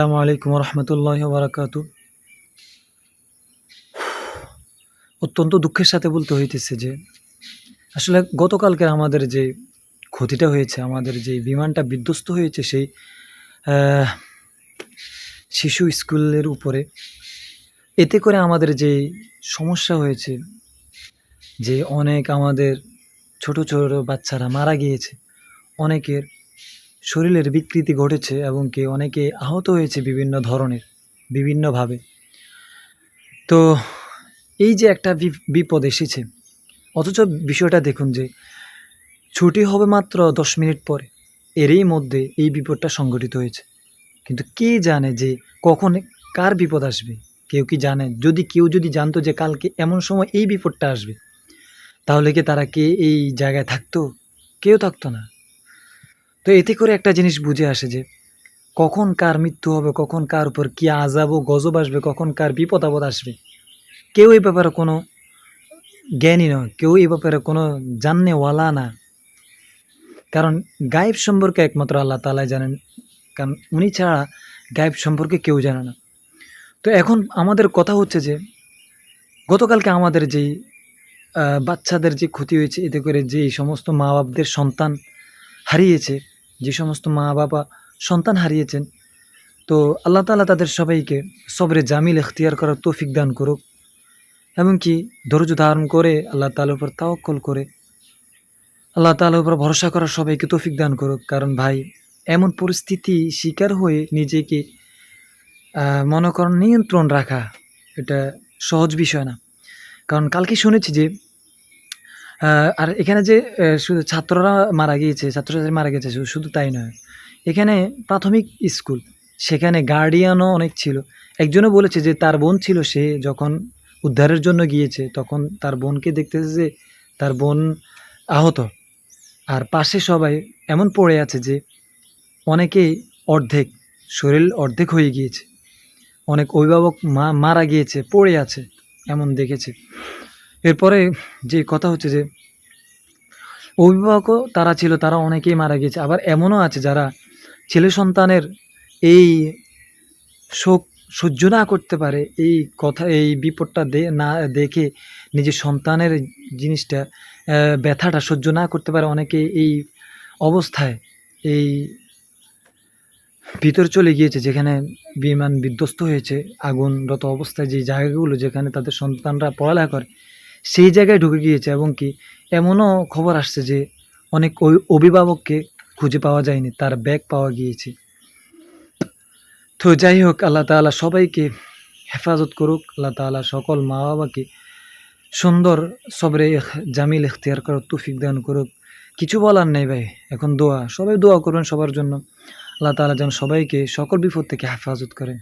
আসসালামু আলাইকুম রহমতুল্লাহ বারাকাতু। অত্যন্ত দুঃখের সাথে বলতে হইতেছে যে আসলে গতকালকে আমাদের যে ক্ষতিটা হয়েছে, আমাদের যে বিমানটা বিধ্বস্ত হয়েছে সেই আহ, শিশু স্কুলের উপরে, এতে করে আমাদের যে সমস্যা হয়েছে, যে অনেক আমাদের ছোট ছোট বাচ্চারা মারা গিয়েছে, অনেকের শরীরের বিকৃতি ঘটেছে এবং কি অনেকে আহত হয়েছে বিভিন্ন ধরনের, বিভিন্নভাবে। তো এই যে একটা বিপদ এসেছে, অথচ বিষয়টা দেখুন যে ছুটি হবে মাত্র 10 মিনিট পরে, এরই মধ্যে এই বিপদটা সংঘটিত হয়েছে। কিন্তু কে জানে যে কখন কার বিপদ আসবে? কেউ কি জানে? কেউ যদি জানতো যে কালকে এমন সময় এই বিপদটা আসবে, তাহলে কি তারা এই জায়গায় থাকতো? কেউ থাকতো না। তো এতে করে একটা জিনিস বুঝে আসে যে কখন কার মৃত্যু হবে, কখন কার উপর কি আযাব ও গজব আসবে, কখন কার বিপদ আপদ আসবে, কেউ এই ব্যাপারে কোনো জ্ঞানী নয়, কেউ এই ব্যাপারে কোনো জাননেওয়ালা না। কারণ গায়েব সম্পর্কে একমাত্র আল্লাহ তাআলাই জানেন। কারণ উনি ছাড়া গায়েব সম্পর্কে কেউ জানে না। তো এখন আমাদের কথা হচ্ছে যে গতকালকে আমাদের যেই বাচ্চাদের যে ক্ষতি হয়েছে, এতে করে যে সমস্ত মা-বাপদের সন্তান হারিয়েছে, যে সমস্ত মা-বাবা সন্তান হারিয়েছেন, তো আল্লাহ তাআলা তাদের সবাইকে সবরে জামিল ইখতিয়ার করার তৌফিক দান করুক, এবং কি ধৈর্য ধারণ করে আল্লাহ তাআলার উপর তাওয়াক্কুল করে আল্লাহ তাআলার উপর ভরসা করার সবাইকে তৌফিক দান করুক। কারণ ভাই, এমন পরিস্থিতি শিকার হয়ে নিজেকে মনে করেন নিয়ন্ত্রণ রাখা, এটা সহজ বিষয় না। কারণ কালকে শুনেছি যে আর এখানে যে শুধু ছাত্ররা মারা গিয়েছে, ছাত্রছাত্রী মারা গেছে, শুধু তাই নয়। এখানে প্রাথমিক স্কুল, সেখানে গার্ডিয়ানও অনেক ছিল। একজনও বলেছে যে তার বোন ছিল, সে যখন উদ্ধারের জন্য গিয়েছে তখন তার বোনকে দেখতেছে যে তার বোন আহত। আর পাশে সবাই এমন পড়ে আছে যে অনেকেই অর্ধেক, শরীর অর্ধেক হয়ে গিয়েছে। অনেক অভিভাবক মারা গিয়েছে, পড়ে আছে, এমন দেখেছে। এরপরে যে কথা হচ্ছে যে অভিভাবকও তারা ছিল, তারা অনেকেই মারা গিয়েছে। আবার এমনও আছে যারা ছেলে সন্তানের এই শোক সহ্য না করতে পারে, এই বিপদটা না দেখে নিজের সন্তানের জিনিসটা, ব্যথাটা সহ্য না করতে পারে, অনেকে এই অবস্থায় এই ভিতরে চলে গিয়েছে, যেখানে বিমান বিধ্বস্ত হয়েছে, আগুনরত অবস্থায় যে জায়গাগুলো যেখানে তাদের সন্তানরা পড়ালেখা করে, সেই জায়গায় ঢুকে গিয়েছে। এবং কি এমনও খবর আসছে যে অনেক অভিভাবককে খুঁজে পাওয়া যায়নি, তার ব্যাগ পাওয়া গিয়েছে। তো যাই হোক, আল্লাহ তাআলা সবাইকে হেফাজত করুক, আল্লাহ তাআলা সকল মা বাবাকে সুন্দর সবরে জামিল ইখতিয়ার করার তৌফিক দান করুক। কিছু বলার নেই ভাই, এখন দোয়া, সবাই দোয়া করবেন সবার জন্য, আল্লাহ তাআলা যেন সবাইকে সকল বিপদ থেকে হেফাজত করেন।